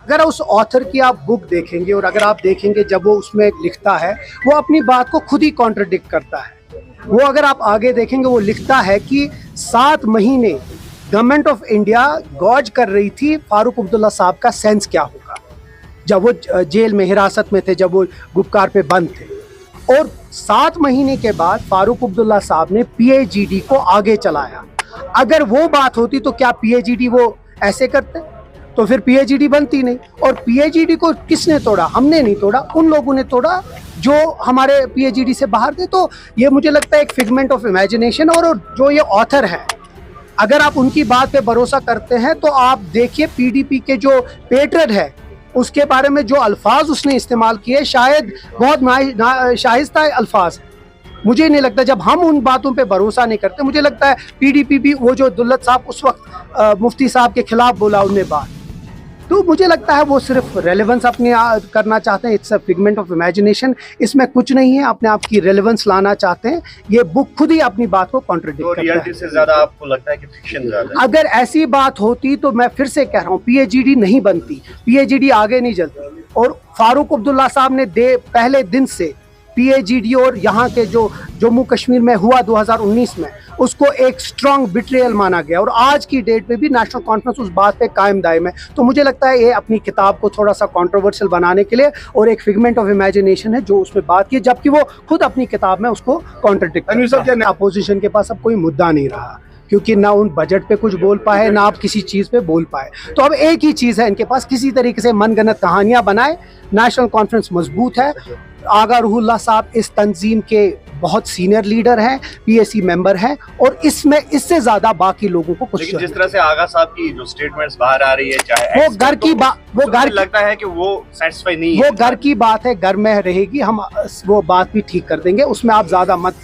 अगर उस ऑथर की आप बुक देखेंगे और अगर आप देखेंगे जब वो उसमें लिखता है, वो अपनी बात को खुद ही कॉन्ट्रडिक्ट करता है। वो अगर आप आगे देखेंगे, वो लिखता है कि 7 महीने गवर्नमेंट ऑफ इंडिया गॉज कर रही थी फारूक अब्दुल्ला साहब का सेंस क्या होगा जब वो जेल में हिरासत में थे, जब वो गुपकार पे बंद थे। और 7 महीने के बाद फारूक अब्दुल्ला साहब ने PAGD को आगे चलाया। अगर वो बात होती तो क्या PAGD वो ऐसे करते? तो फिर PAGD बनती नहीं। और PAGD को किसने तोड़ा? हमने नहीं तोड़ा, उन लोगों ने तोड़ा जो हमारे PAGD से बाहर थे। तो ये मुझे लगता है एक फिगमेंट ऑफ इमेजिनेशन। और जो ये ऑथर है, अगर आप उनकी बात पे भरोसा करते हैं तो आप देखिए PDP के जो पेट्रन है उसके बारे में जो अल्फाज उसने इस्तेमाल किए, शायद बहुत शाइस्ता अल्फाज है। मुझे नहीं लगता, जब हम उन बातों पे भरोसा नहीं करते, मुझे लगता है PDP भी, वो जो दुल्लत साहब उस वक्त मुफ्ती साहब के खिलाफ बोला उनने बात, तो मुझे लगता है वो सिर्फ रेलेवेंस अपनी करना चाहते हैं। It's a figment of imagination, इसमें कुछ नहीं है, अपने आप की रेलेवेंस लाना चाहते हैं। ये बुक खुद ही अपनी बात को कॉन्ट्रडिक्ट करता है। रियलिटी से ज्यादा आपको लगता है कि फिक्शन ज्यादा है? अगर ऐसी बात होती तो मैं फिर से कह रहा हूँ, PAGD नहीं बनती, PAGD आगे नहीं चलती। और फारूक अब्दुल्ला साहब ने पहले दिन से PAGD और यहाँ के जो जम्मू कश्मीर में हुआ 2019 में, उसको एक स्ट्रॉन्ग बिट्रेयल माना गया। और आज की डेट में भी नेशनल कॉन्फ्रेंस उस बात पे कायम दायम है। तो मुझे लगता है ये अपनी किताब को थोड़ा सा कंट्रोवर्शियल बनाने के लिए और एक फिगमेंट ऑफ इमेजिनेशन है जो उसमें बात की, जबकि वो खुद अपनी किताब में उसको कॉन्ट्रडिक्ट करता है। अपोजिशन के पास अब कोई मुद्दा नहीं रहा, क्योंकि ना उन बजट पे कुछ बोल पाए, ना आप किसी चीज़ पे बोल पाए। तो अब एक ही चीज़ है इनके पास, किसी तरीके से मनगढ़ंत कहानियां बनाए। नेशनल कॉन्फ्रेंस मजबूत है। आगा रूहुल्लाह साहब इस तंजीम के बहुत सीनियर लीडर हैं, PAC मेंबर हैं, और इसमें इससे ज्यादा बाकी लोगों को कुछ, लेकिन जिस तरह से आगा साहब की जो स्टेटमेंट्स बाहर आ रही है, चाहे वो घर की बात, वो घर लगता है कि वो सेटिस्फाई नहीं वो है। घर की बात है, घर में रहेगी, हम वो बात भी ठीक कर देंगे, उसमें आप ज्यादा मत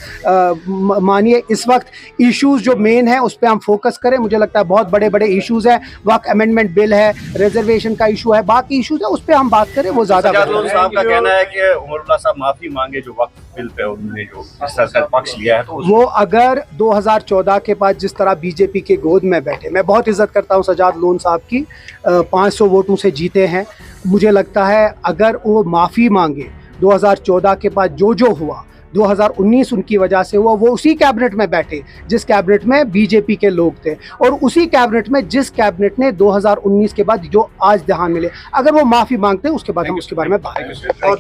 मानिए। इस वक्त इश्यूज जो मेन है उस पर हम फोकस करें। मुझे लगता है बहुत बड़े बड़े इश्यूज हैं, वक्त अमेंडमेंट बिल है, रिजर्वेशन का इशू है, बाकी इश्यूज है, उस पर हम बात करें, वो ज्यादा साहब का कहना है कि उमरुल्लाह साहब माफी मांगे जो वक्त बिल पे उन्होंने जो सरकार पक्ष लिया है। तो वो अगर 2014 के बाद जिस तरह BJP के गोद में बैठे, मैं बहुत इज्जत करता हूँ सजाद लोन साहब की, 500 वोटों से जीते हैं। मुझे लगता है अगर वो माफ़ी मांगे 2014 के बाद जो हुआ, 2019 उनकी वजह से हुआ, वो उसी कैबिनेट में बैठे जिस कैबिनेट में BJP के लोग थे, और उसी कैबिनेट में जिस कैबिनेट ने 2019 के बाद जो आज ध्यान मिले, अगर वो माफ़ी मांगते हैं उसके बाद हम उसके बारे में बात करेंगे।